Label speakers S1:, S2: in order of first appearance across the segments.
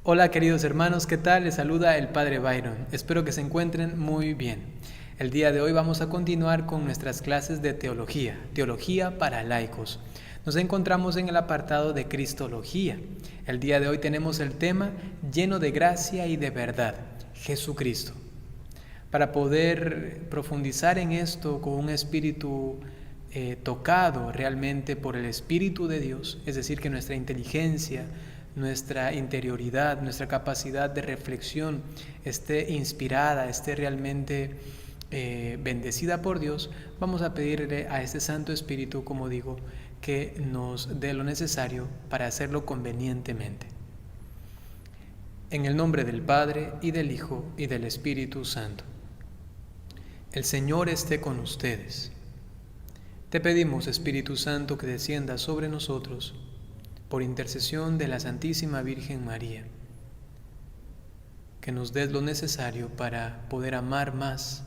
S1: Hola queridos hermanos, ¿qué tal? Les saluda el Padre Byron. Espero que se encuentren muy bien. El día de hoy vamos a continuar con nuestras clases de teología para laicos. Nos encontramos en el apartado de Cristología. El día de hoy tenemos el tema lleno de gracia y de verdad, Jesucristo. Para poder profundizar en esto con un espíritu tocado realmente por el Espíritu de Dios, es decir, que nuestra inteligencia, nuestra interioridad, nuestra capacidad de reflexión esté inspirada, esté realmente bendecida por Dios, vamos a pedirle a este Santo Espíritu, como digo, que nos dé lo necesario para hacerlo convenientemente. En el nombre del Padre, y del Hijo, y del Espíritu Santo. El Señor esté con ustedes. Te pedimos, Espíritu Santo, que descienda sobre nosotros, por intercesión de la Santísima Virgen María, que nos des lo necesario para poder amar más,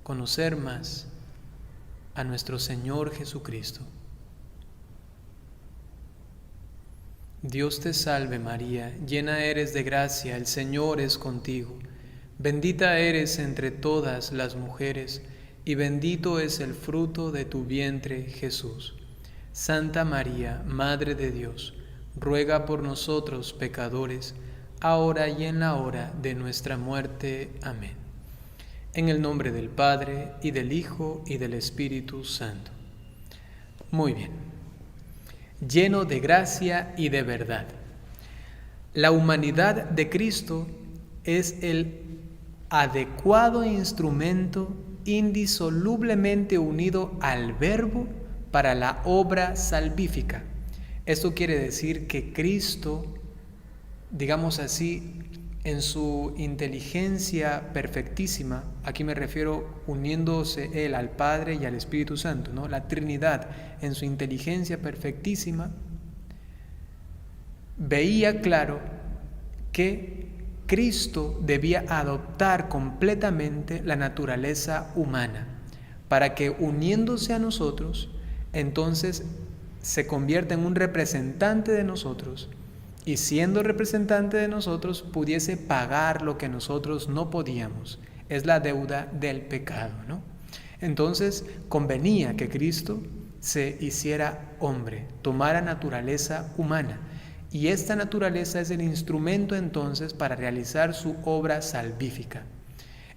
S1: conocer más a nuestro Señor Jesucristo. Dios te salve María, llena eres de gracia, el Señor es contigo. Bendita eres entre todas las mujeres, y bendito es el fruto de tu vientre, Jesús. Santa María, Madre de Dios, ruega por nosotros pecadores, ahora y en la hora de nuestra muerte. Amén. En el nombre del Padre, y del Hijo, y del Espíritu Santo. Muy bien. Lleno de gracia y de verdad. La humanidad de Cristo es el adecuado instrumento indisolublemente unido al Verbo para la obra salvífica. Esto quiere decir que Cristo, digamos así, en su inteligencia perfectísima, aquí me refiero uniéndose Él al Padre y al Espíritu Santo, ¿no? La Trinidad, en su inteligencia perfectísima, veía claro que Cristo debía adoptar completamente la naturaleza humana, para que uniéndose a nosotros, entonces se convierta en un representante de nosotros, y siendo representante de nosotros pudiese pagar lo que nosotros no podíamos. Es la deuda del pecado, ¿no? Entonces convenía que Cristo se hiciera hombre, tomara naturaleza humana, y esta naturaleza es el instrumento entonces para realizar su obra salvífica.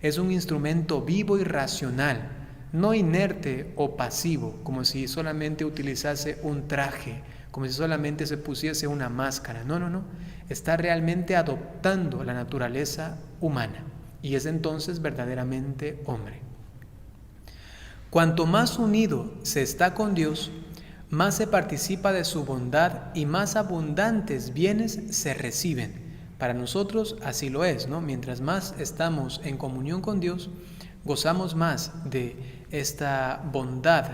S1: Es un instrumento vivo y racional, no inerte o pasivo, como si solamente utilizase un traje, como si solamente se pusiese una máscara. No. Está realmente adoptando la naturaleza humana y es entonces verdaderamente hombre. Cuanto más unido se está con Dios, más se participa de su bondad y más abundantes bienes se reciben. Para nosotros así lo es, ¿no? Mientras más estamos en comunión con Dios, gozamos más de esta bondad,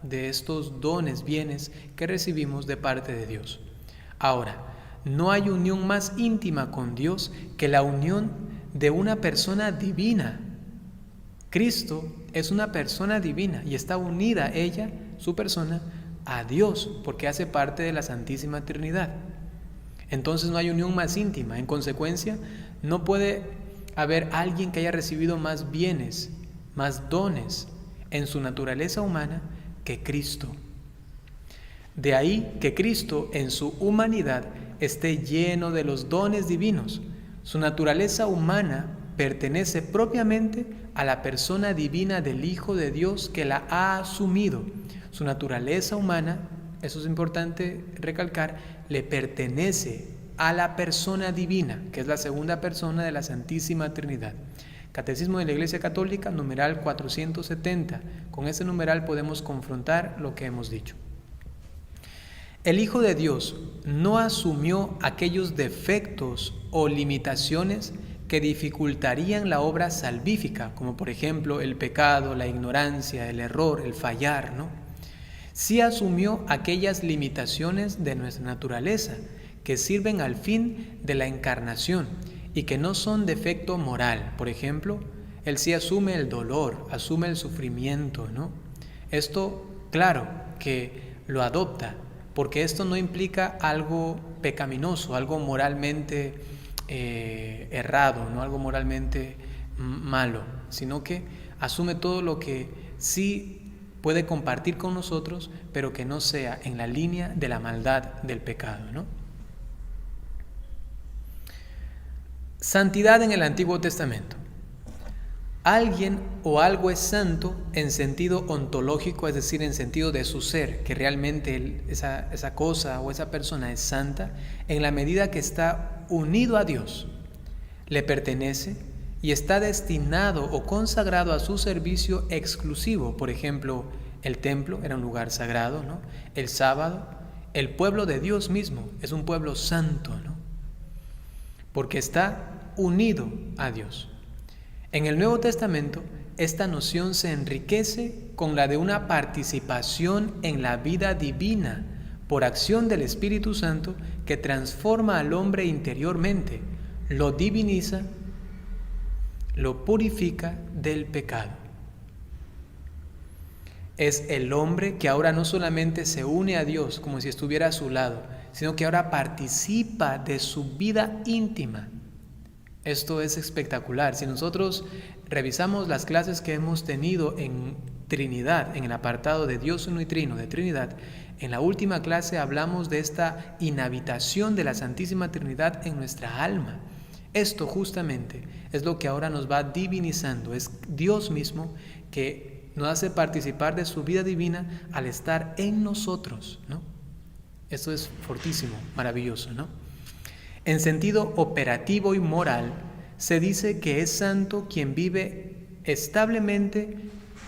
S1: de estos dones, bienes que recibimos de parte de Dios. Ahora, no hay unión más íntima con Dios que la unión de una persona divina. Cristo es una persona divina y está unida ella, su persona, a Dios, porque hace parte de la Santísima Trinidad. Entonces no hay unión más íntima. En consecuencia, no puede haber alguien que haya recibido más bienes, más dones en su naturaleza humana que Cristo. De ahí que Cristo en su humanidad esté lleno de los dones divinos. Su naturaleza humana pertenece propiamente a la persona divina del Hijo de Dios que la ha asumido. Su naturaleza humana, eso es importante recalcar, le pertenece a la persona divina, que es la segunda persona de la Santísima Trinidad. Catecismo de la Iglesia Católica, numeral 470. Con ese numeral podemos confrontar lo que hemos dicho. El Hijo de Dios no asumió aquellos defectos o limitaciones que dificultarían la obra salvífica, como por ejemplo el pecado, la ignorancia, el error, el fallar, ¿no? Sí asumió aquellas limitaciones de nuestra naturaleza que sirven al fin de la encarnación y que no son defecto moral. Por ejemplo, Él sí asume el dolor, asume el sufrimiento, ¿no? Esto, claro, que lo adopta, porque esto no implica algo pecaminoso, algo moralmente errado, no algo moralmente malo, sino que asume todo lo que sí puede compartir con nosotros, pero que no sea en la línea de la maldad del pecado, ¿no? Santidad en el Antiguo Testamento. Alguien o algo es santo en sentido ontológico, es decir, en sentido de su ser, que realmente esa cosa o esa persona es santa en la medida que está unido a Dios, le pertenece y está destinado o consagrado a su servicio exclusivo. Por ejemplo, el templo era un lugar sagrado, ¿no? El sábado, el pueblo de Dios mismo es un pueblo santo, ¿no? Porque está unido a Dios. En el Nuevo Testamento, esta noción se enriquece con la de una participación en la vida divina por acción del Espíritu Santo que transforma al hombre interiormente, lo diviniza, lo purifica del pecado. Es el hombre que ahora no solamente se une a Dios como si estuviera a su lado, sino que ahora participa de su vida íntima. Esto es espectacular. Si nosotros revisamos las clases que hemos tenido en Trinidad, en el apartado de Dios uno y trino de Trinidad, en la última clase hablamos de esta inhabitación de la Santísima Trinidad en nuestra alma. Esto justamente es lo que ahora nos va divinizando. Es Dios mismo que nos hace participar de su vida divina al estar en nosotros, ¿no? Esto es fortísimo, maravilloso, ¿no? En sentido operativo y moral, se dice que es santo quien vive establemente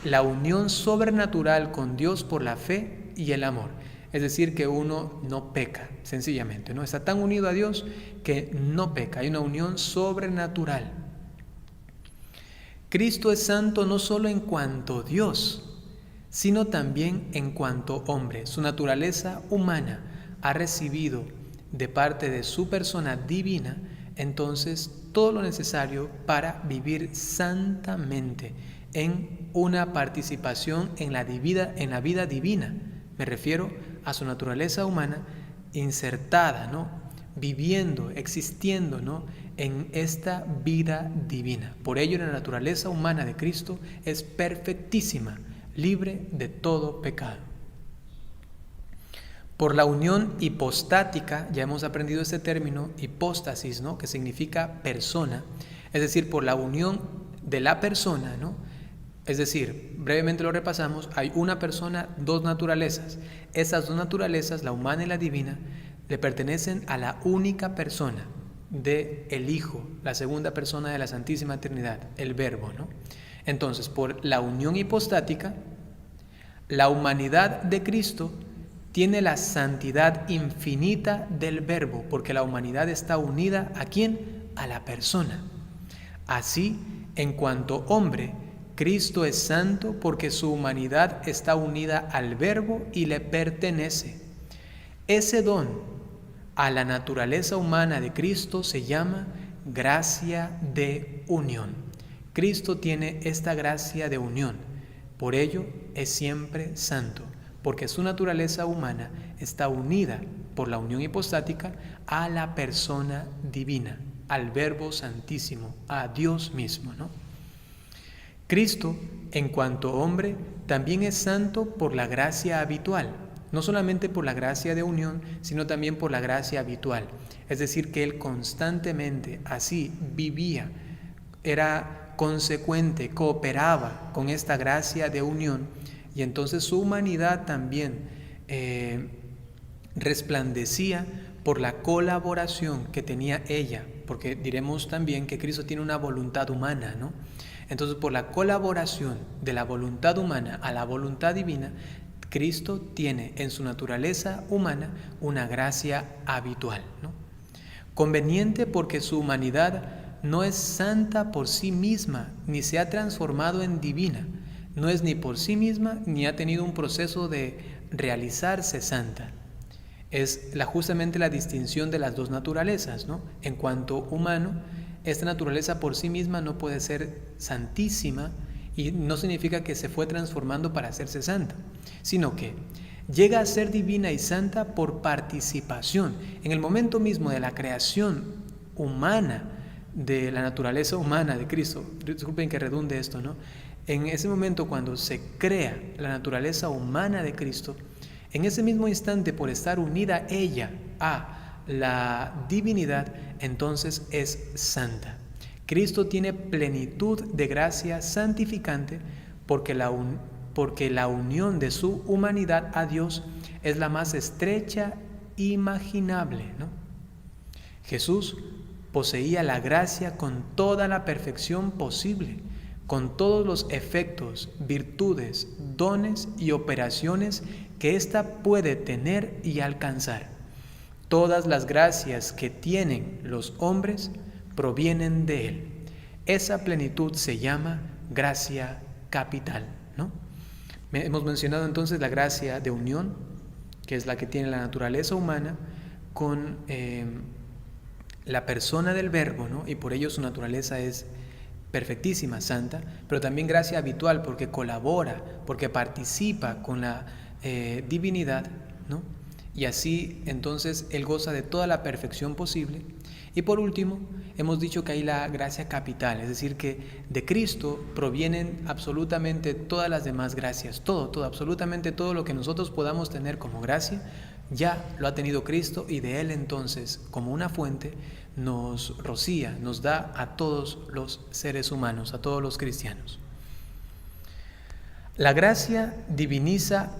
S1: la unión sobrenatural con Dios por la fe y el amor. Es decir, que uno no peca, sencillamente, ¿no? Está tan unido a Dios que no peca. Hay una unión sobrenatural. Cristo es santo no solo en cuanto Dios, sino también en cuanto hombre. Su naturaleza humana ha recibido de parte de su persona divina, entonces todo lo necesario para vivir santamente en una participación en la vida divina. Me refiero a su naturaleza humana insertada, ¿no? Viviendo, existiendo, ¿no? En esta vida divina. Por ello la naturaleza humana de Cristo es perfectísima, libre de todo pecado. Por la unión hipostática, ya hemos aprendido este término, hipóstasis, ¿no? Que significa persona, es decir, por la unión de la persona, ¿no? Es decir, brevemente lo repasamos, hay una persona, dos naturalezas. Esas dos naturalezas, la humana y la divina, le pertenecen a la única persona del Hijo, la segunda persona de la Santísima Trinidad, el Verbo, ¿no? Entonces, por la unión hipostática, la humanidad de Cristo tiene la santidad infinita del Verbo, porque la humanidad está unida ¿a quién? A la persona. Así, en cuanto hombre, Cristo es santo porque su humanidad está unida al Verbo y le pertenece. Ese don a la naturaleza humana de Cristo se llama gracia de unión. Cristo tiene esta gracia de unión, por ello es siempre santo, porque su naturaleza humana está unida por la unión hipostática a la persona divina, al Verbo Santísimo, a Dios mismo, ¿no? Cristo, en cuanto hombre, también es santo por la gracia habitual, no solamente por la gracia de unión, sino también por la gracia habitual. Es decir, que Él constantemente así vivía, era consecuente, cooperaba con esta gracia de unión, y entonces su humanidad también resplandecía por la colaboración que tenía ella, porque diremos también que Cristo tiene una voluntad humana, ¿no? Entonces, por la colaboración de la voluntad humana a la voluntad divina, Cristo tiene en su naturaleza humana una gracia habitual, ¿no? Conveniente porque su humanidad no es santa por sí misma, ni se ha transformado en divina. No es ni por sí misma, ni ha tenido un proceso de realizarse santa. Es justamente la distinción de las dos naturalezas, ¿no? En cuanto humano, esta naturaleza por sí misma no puede ser santísima y no significa que se fue transformando para hacerse santa, sino que llega a ser divina y santa por participación. En el momento mismo de la creación humana de la naturaleza humana de Cristo. Disculpen que redunde esto, ¿no? En ese momento, cuando se crea la naturaleza humana de Cristo, en ese mismo instante, por estar unida ella a la divinidad, entonces es santa. Cristo tiene plenitud de gracia santificante porque la unión de su humanidad a Dios es la más estrecha imaginable, ¿no? Jesús poseía la gracia con toda la perfección posible, con todos los efectos, virtudes, dones y operaciones que ésta puede tener y alcanzar. Todas las gracias que tienen los hombres provienen de Él. Esa plenitud se llama gracia capital, ¿no? Hemos mencionado entonces la gracia de unión, que es la que tiene la naturaleza humana con la persona del Verbo, ¿no? Y por ello su naturaleza es perfectísima, santa, pero también gracia habitual porque colabora, porque participa con la divinidad, ¿no? Y así entonces Él goza de toda la perfección posible. Y por último, hemos dicho que hay la gracia capital, es decir, que de Cristo provienen absolutamente todas las demás gracias, todo, absolutamente todo lo que nosotros podamos tener como gracia, ya lo ha tenido Cristo y de Él entonces, como una fuente, nos rocía, nos da a todos los seres humanos, a todos los cristianos. La gracia diviniza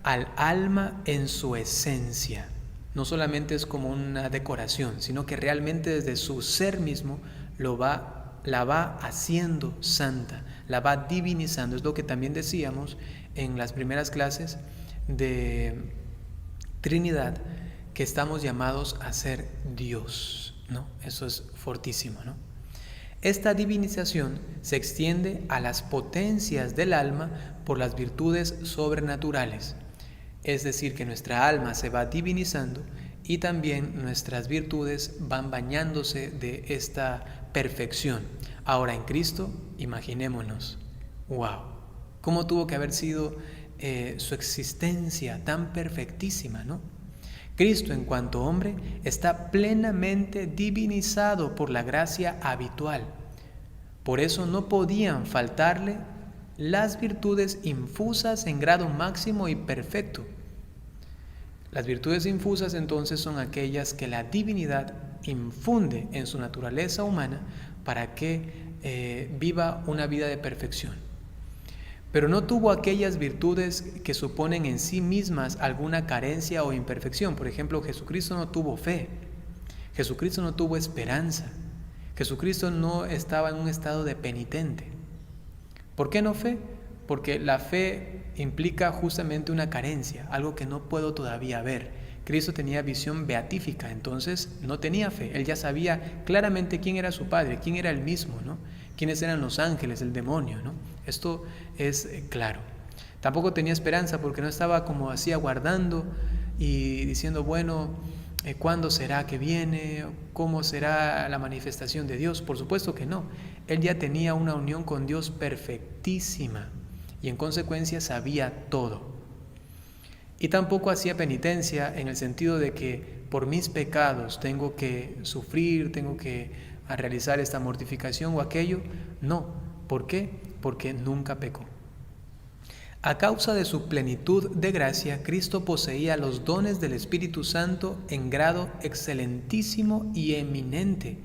S1: al alma en su esencia. No solamente es como una decoración, sino que realmente desde su ser mismo la va haciendo santa, la va divinizando. Es lo que también decíamos en las primeras clases de Trinidad, que estamos llamados a ser Dios, ¿no? Eso es fortísimo, ¿no? Esta divinización se extiende a las potencias del alma por las virtudes sobrenaturales. Es decir, que nuestra alma se va divinizando y también nuestras virtudes van bañándose de esta perfección. Ahora en Cristo, imaginémonos, ¡wow! ¿Cómo tuvo que haber sido su existencia tan perfectísima, ¿no? Cristo, en cuanto hombre, está plenamente divinizado por la gracia habitual. Por eso no podían faltarle las virtudes infusas en grado máximo y perfecto. Las virtudes infusas entonces son aquellas que la divinidad infunde en su naturaleza humana para que viva una vida de perfección. Pero no tuvo aquellas virtudes que suponen en sí mismas alguna carencia o imperfección. Por ejemplo, Jesucristo no tuvo fe, Jesucristo no tuvo esperanza, Jesucristo no estaba en un estado de penitente. ¿Por qué no fe? Porque la fe implica justamente una carencia, algo que no puedo todavía ver. Cristo tenía visión beatífica, entonces no tenía fe. Él ya sabía claramente quién era su Padre, quién era Él mismo, ¿no? Quiénes eran los ángeles, el demonio, ¿no? Esto es claro. Tampoco tenía esperanza porque no estaba como así aguardando y diciendo, bueno, ¿cuándo será que viene? ¿Cómo será la manifestación de Dios? Por supuesto que no. Él ya tenía una unión con Dios perfectísima y en consecuencia sabía todo. Y tampoco hacía penitencia en el sentido de que por mis pecados tengo que sufrir, tengo que realizar esta mortificación o aquello. No. ¿Por qué? Porque nunca pecó. A causa de su plenitud de gracia, Cristo poseía los dones del Espíritu Santo en grado excelentísimo y eminente,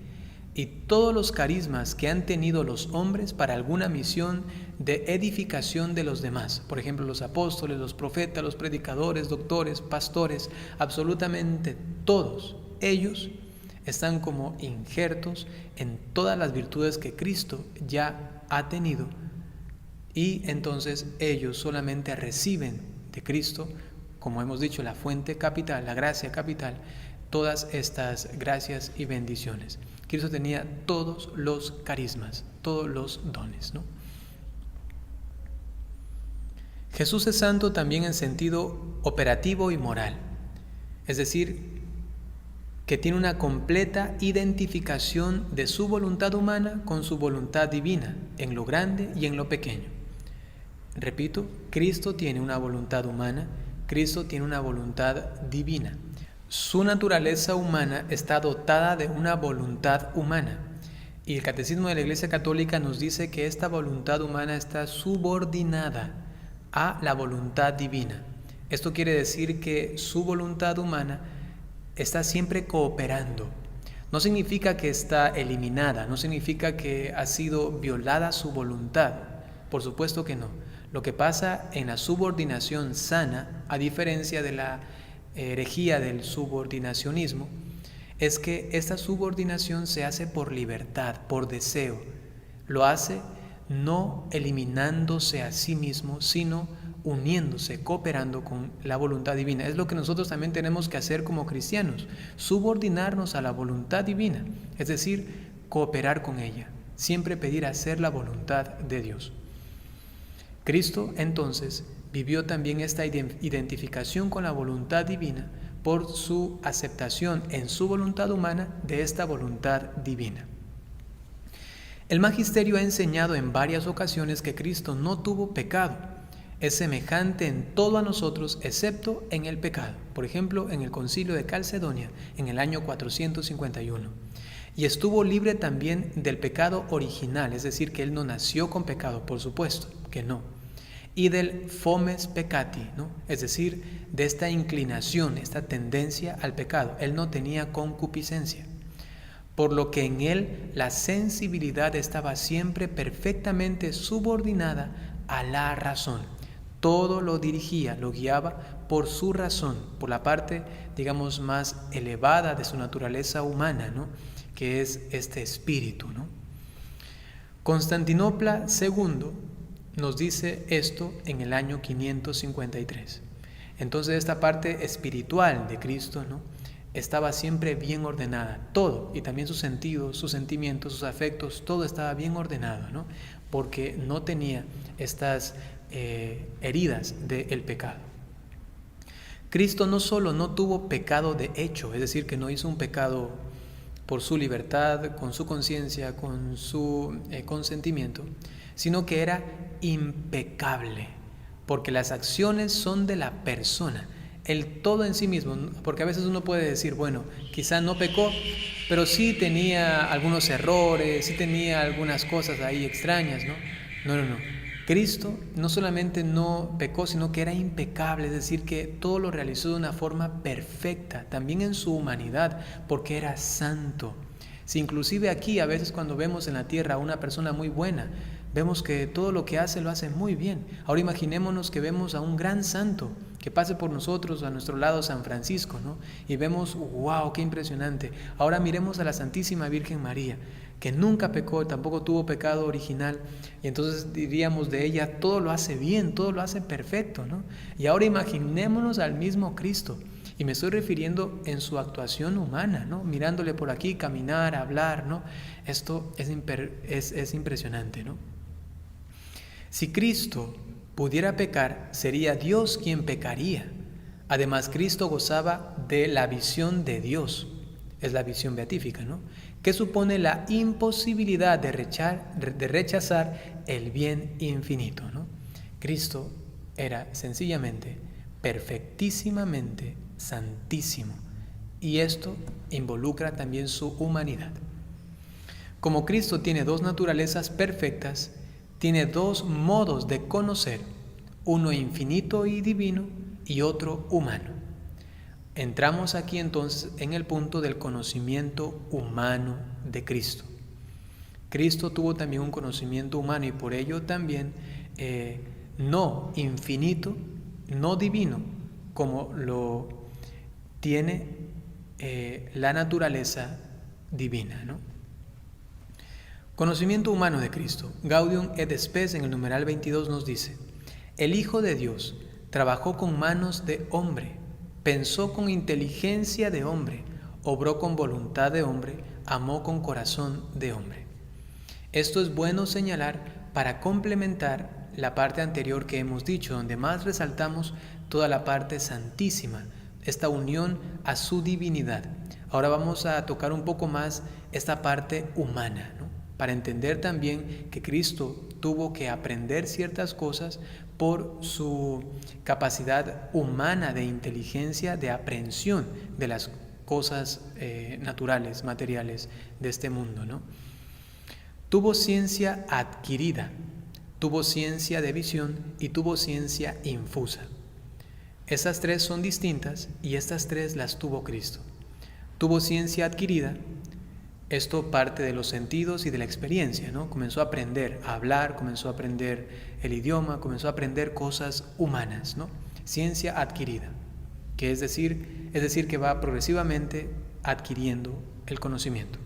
S1: y todos los carismas que han tenido los hombres para alguna misión de edificación de los demás. Por ejemplo, los apóstoles, los profetas, los predicadores, doctores, pastores, absolutamente todos ellos están como injertos en todas las virtudes que Cristo ya ha tenido. Y entonces ellos solamente reciben de Cristo, como hemos dicho, la fuente capital, la gracia capital, todas estas gracias y bendiciones. Cristo tenía todos los carismas, todos los dones, ¿no? Jesús es santo también en sentido operativo y moral, es decir, que tiene una completa identificación de su voluntad humana con su voluntad divina, en lo grande y en lo pequeño. Repito, Cristo tiene una voluntad humana, Cristo tiene una voluntad divina. Su naturaleza humana está dotada de una voluntad humana. Y el Catecismo de la Iglesia Católica nos dice que esta voluntad humana está subordinada a la voluntad divina. Esto quiere decir que su voluntad humana está siempre cooperando. No significa que está eliminada, no significa que ha sido violada su voluntad. Por supuesto que no. Lo que pasa en la subordinación sana, a diferencia de la herejía del subordinacionismo, es que esta subordinación se hace por libertad, por deseo. Lo hace no eliminándose a sí mismo, sino uniéndose, cooperando con la voluntad divina. Es lo que nosotros también tenemos que hacer como cristianos, subordinarnos a la voluntad divina, es decir, cooperar con ella, siempre pedir hacer la voluntad de Dios. Cristo, entonces, vivió también esta identificación con la voluntad divina por su aceptación en su voluntad humana de esta voluntad divina. El magisterio ha enseñado en varias ocasiones que Cristo no tuvo pecado. Es semejante en todo a nosotros excepto en el pecado. Por ejemplo, en el Concilio de Calcedonia, en el año 451. Y estuvo libre también del pecado original, es decir, que Él no nació con pecado, por supuesto que no. Y del fomes peccati, ¿no? Es decir, de esta inclinación, esta tendencia al pecado. Él no tenía concupiscencia, por lo que en Él la sensibilidad estaba siempre perfectamente subordinada a la razón. Todo lo dirigía, lo guiaba por su razón, por la parte, digamos, más elevada de su naturaleza humana, ¿no? Que es este espíritu, ¿no? Constantinopla II nos dice esto en el año 553. Entonces esta parte espiritual de Cristo, ¿no?, estaba siempre bien ordenada, todo, y también sus sentidos, sus sentimientos, sus afectos, todo estaba bien ordenado, ¿no?, porque no tenía estas heridas del pecado. Cristo no solo no tuvo pecado de hecho, es decir, que no hizo un pecado por su libertad, con su conciencia, con su consentimiento, sino que era impecable, porque las acciones son de la persona, el todo en sí mismo, porque a veces uno puede decir, bueno, quizá no pecó, pero sí tenía algunos errores, sí tenía algunas cosas ahí extrañas, ¿no? No. Cristo no solamente no pecó, sino que era impecable, es decir, que todo lo realizó de una forma perfecta, también en su humanidad, porque era santo. Si inclusive aquí a veces cuando vemos en la tierra a una persona muy buena, vemos que todo lo que hace lo hace muy bien. Ahora imaginémonos que vemos a un gran santo que pase por nosotros, a nuestro lado San Francisco, ¿no? Y vemos, wow, qué impresionante. Ahora miremos a la Santísima Virgen María, que nunca pecó, tampoco tuvo pecado original, y entonces diríamos de ella, todo lo hace bien, todo lo hace perfecto, ¿no? Y ahora imaginémonos al mismo Cristo, y me estoy refiriendo en su actuación humana, ¿no? Mirándole por aquí, caminar, hablar, ¿no? Esto es impresionante, ¿no? Si Cristo pudiera pecar, sería Dios quien pecaría. Además, Cristo gozaba de la visión de Dios, es la visión beatífica, ¿no?, que supone la imposibilidad de rechazar el bien infinito, ¿no? Cristo era sencillamente, perfectísimamente santísimo, y esto involucra también su humanidad. Como Cristo tiene dos naturalezas perfectas, tiene dos modos de conocer, uno infinito y divino y otro humano. Entramos aquí entonces en el punto del conocimiento humano de Cristo. Cristo tuvo también un conocimiento humano y por ello también no infinito, no divino, como lo tiene la naturaleza divina, ¿no? Conocimiento humano de Cristo. Gaudium et Spes en el numeral 22 nos dice: el Hijo de Dios trabajó con manos de hombre, pensó con inteligencia de hombre, obró con voluntad de hombre, amó con corazón de hombre. Esto es bueno señalar para complementar la parte anterior que hemos dicho, donde más resaltamos toda la parte santísima, esta unión a su divinidad. Ahora vamos a tocar un poco más esta parte humana, ¿no? para entender también que Cristo tuvo que aprender ciertas cosas por su capacidad humana de inteligencia, de aprehensión de las cosas naturales, materiales de este mundo, ¿no? Tuvo ciencia adquirida, tuvo ciencia de visión y tuvo ciencia infusa. Esas tres son distintas y estas tres las tuvo Cristo. Tuvo ciencia adquirida, esto parte de los sentidos y de la experiencia, ¿no? Comenzó a aprender a hablar, comenzó a aprender el idioma, comenzó a aprender cosas humanas, ¿no? Ciencia adquirida, que es decir que va progresivamente adquiriendo el conocimiento.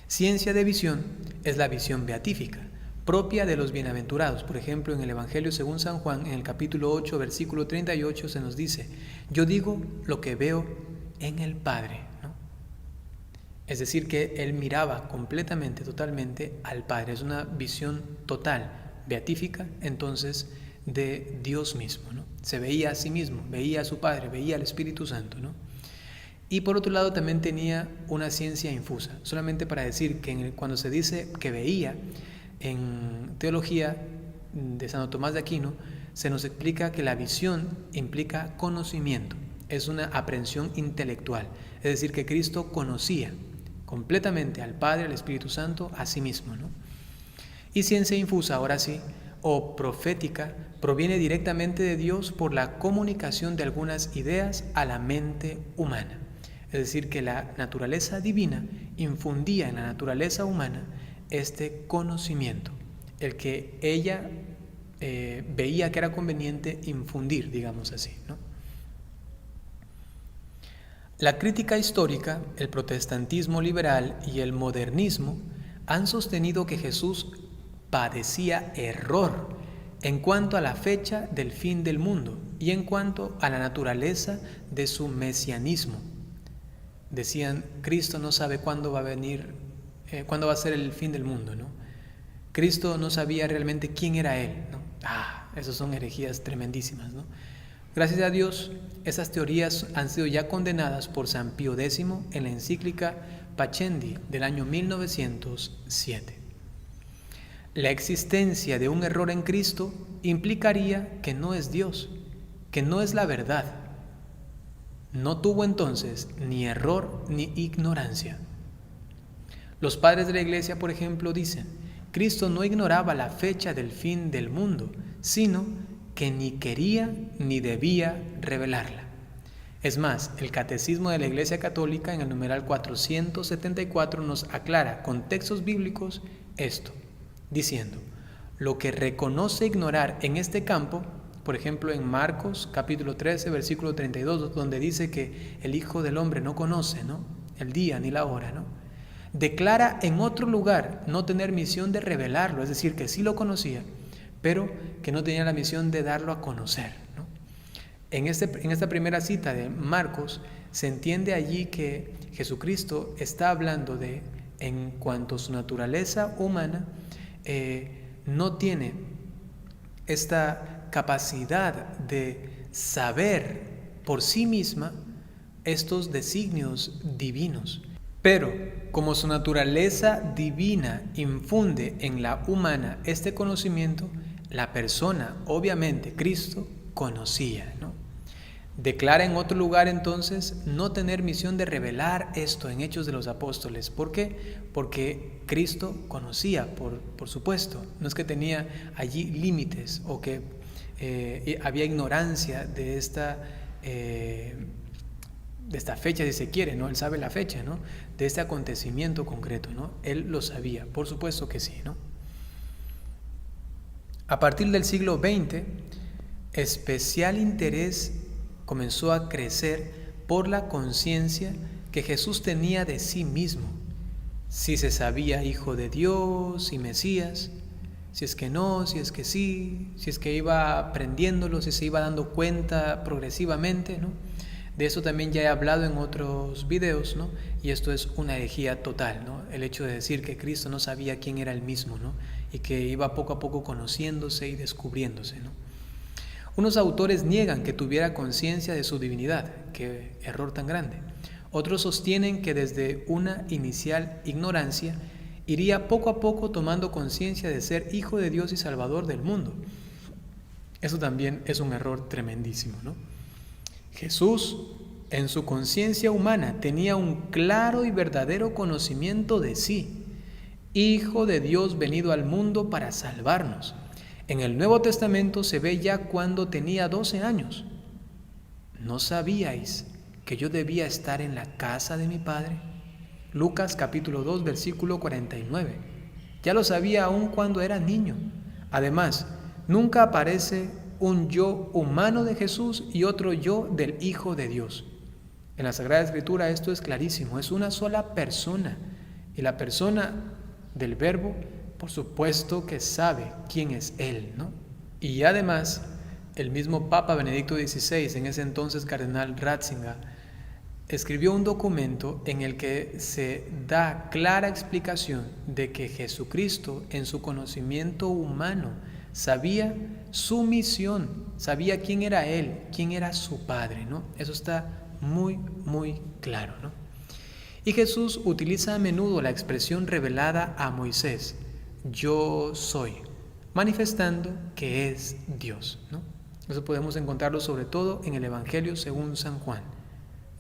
S1: Ciencia de visión es la visión beatífica, propia de los bienaventurados. Por ejemplo, en el Evangelio según San Juan, en el capítulo 8, versículo 38, se nos dice: yo digo lo que veo en el Padre, ¿no? Es decir, que él miraba completamente, totalmente al Padre. Es una visión total, beatífica, entonces, de Dios mismo, ¿no? Se veía a sí mismo, veía a su Padre, veía al Espíritu Santo, ¿no? Y por otro lado también tenía una ciencia infusa, solamente para decir que cuando se dice que veía, en teología de Santo Tomás de Aquino, se nos explica que la visión implica conocimiento, es una aprehensión intelectual, es decir, que Cristo conocía completamente al Padre, al Espíritu Santo, a sí mismo, ¿no? Y ciencia infusa, ahora sí, o profética, proviene directamente de Dios por la comunicación de algunas ideas a la mente humana. Es decir, que la naturaleza divina infundía en la naturaleza humana este conocimiento, el que ella veía que era conveniente infundir, digamos así, ¿no? La crítica histórica, el protestantismo liberal y el modernismo han sostenido que Jesús padecía error en cuanto a la fecha del fin del mundo y en cuanto a la naturaleza de su mesianismo. Decían, Cristo no sabe cuándo va a venir, cuándo va a ser el fin del mundo, ¿no? Cristo no sabía realmente quién era Él, ¿no? Esas son herejías tremendísimas, ¿no? Gracias a Dios, esas teorías han sido ya condenadas por San Pío X en la encíclica Pascendi del año 1907. La existencia de un error en Cristo implicaría que no es Dios, que no es la verdad. No tuvo entonces ni error ni ignorancia. Los padres de la Iglesia, por ejemplo, dicen: Cristo no ignoraba la fecha del fin del mundo, sino que ni quería ni debía revelarla. Es más, el Catecismo de la Iglesia Católica, en el numeral 474, nos aclara con textos bíblicos esto, diciendo: lo que reconoce ignorar en este campo, por ejemplo en Marcos capítulo 13, versículo 32, donde dice que el Hijo del Hombre no conoce, ¿no?, el día ni la hora, ¿no?, declara en otro lugar no tener misión de revelarlo, es decir, que sí lo conocía, pero que no tenía la misión de darlo a conocer, ¿no? En esta primera cita de Marcos se entiende allí que Jesucristo está hablando de, en cuanto a su naturaleza humana, no tiene esta capacidad de saber por sí misma estos designios divinos. Pero como su naturaleza divina infunde en la humana este conocimiento, la persona, obviamente Cristo, conocía, ¿no? Declara en otro lugar entonces no tener misión de revelar esto en Hechos de los Apóstoles. ¿Por qué? Porque Cristo conocía, por supuesto. No es que tenía allí límites o que había ignorancia de esta fecha, si se quiere, ¿no? Él sabe la fecha, ¿no?, de este acontecimiento concreto, ¿no? Él lo sabía, por supuesto que sí, ¿no? A partir del siglo XX, especial interés comenzó a crecer por la conciencia que Jesús tenía de sí mismo, si se sabía hijo de Dios y Mesías, si es que no, si es que sí, si es que iba aprendiéndolo, si se iba dando cuenta progresivamente, ¿no? De eso también ya he hablado en otros videos, ¿no? Y esto es una herejía total, ¿no? El hecho de decir que Cristo no sabía quién era él mismo, ¿no?, y que iba poco a poco conociéndose y descubriéndose, ¿no? Unos autores niegan que tuviera conciencia de su divinidad. ¡Qué error tan grande! Otros sostienen que desde una inicial ignorancia iría poco a poco tomando conciencia de ser hijo de Dios y salvador del mundo. Eso también es un error tremendísimo, ¿no? Jesús, en su conciencia humana, tenía un claro y verdadero conocimiento de sí, Hijo de Dios venido al mundo para salvarnos. En el Nuevo Testamento se ve ya cuando tenía 12 años. ¿No sabíais que yo debía estar en la casa de mi Padre? Lucas capítulo 2, versículo 49. Ya lo sabía aún cuando era niño. Además, nunca aparece un yo humano de Jesús y otro yo del Hijo de Dios. En la Sagrada Escritura esto es clarísimo, es una sola persona. Y la persona del Verbo, por supuesto que sabe quién es Él, ¿no? Y además, el mismo Papa Benedicto XVI, en ese entonces cardenal Ratzinger, escribió un documento en el que se da clara explicación de que Jesucristo, en su conocimiento humano, sabía su misión, sabía quién era Él, quién era su Padre, ¿no? Eso está muy, muy claro, ¿no? Y Jesús utiliza a menudo la expresión revelada a Moisés, yo soy, manifestando que es Dios, ¿no? Eso podemos encontrarlo sobre todo en el Evangelio según San Juan.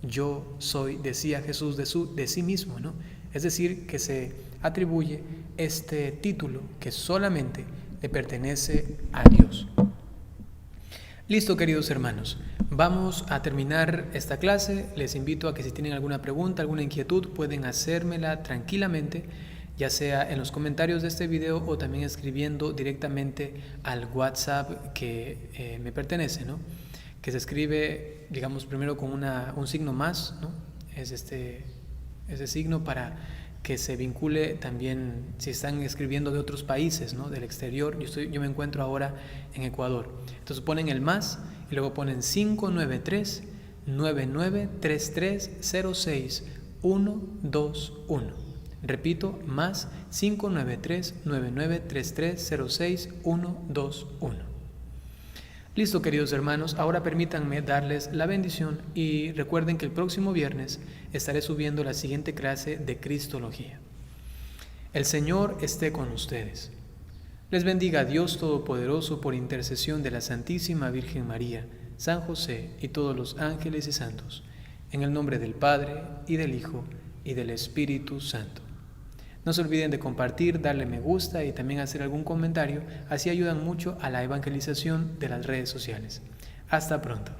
S1: Yo soy, decía Jesús de sí mismo, ¿no? Es decir, que se atribuye este título que solamente le pertenece a Dios. Listo, queridos hermanos, vamos a terminar esta clase. Les invito a que si tienen alguna pregunta, alguna inquietud, pueden hacérmela tranquilamente, ya sea en los comentarios de este video o también escribiendo directamente al WhatsApp que me pertenece, ¿no? Que se escribe, digamos, primero con un signo más, ¿no? Es ese signo para que se vincule también si están escribiendo de otros países, ¿no? Del exterior. Yo me encuentro ahora en Ecuador. Entonces ponen el más y luego ponen 593-9933-06-121. Repito, más 593-9933-06-121. Listo, queridos hermanos, ahora permítanme darles la bendición y recuerden que el próximo viernes estaré subiendo la siguiente clase de Cristología. El Señor esté con ustedes. Les bendiga Dios Todopoderoso por intercesión de la Santísima Virgen María, San José y todos los ángeles y santos, en el nombre del Padre, y del Hijo, y del Espíritu Santo. No se olviden de compartir, darle me gusta y también hacer algún comentario, así ayudan mucho a la evangelización de las redes sociales. Hasta pronto.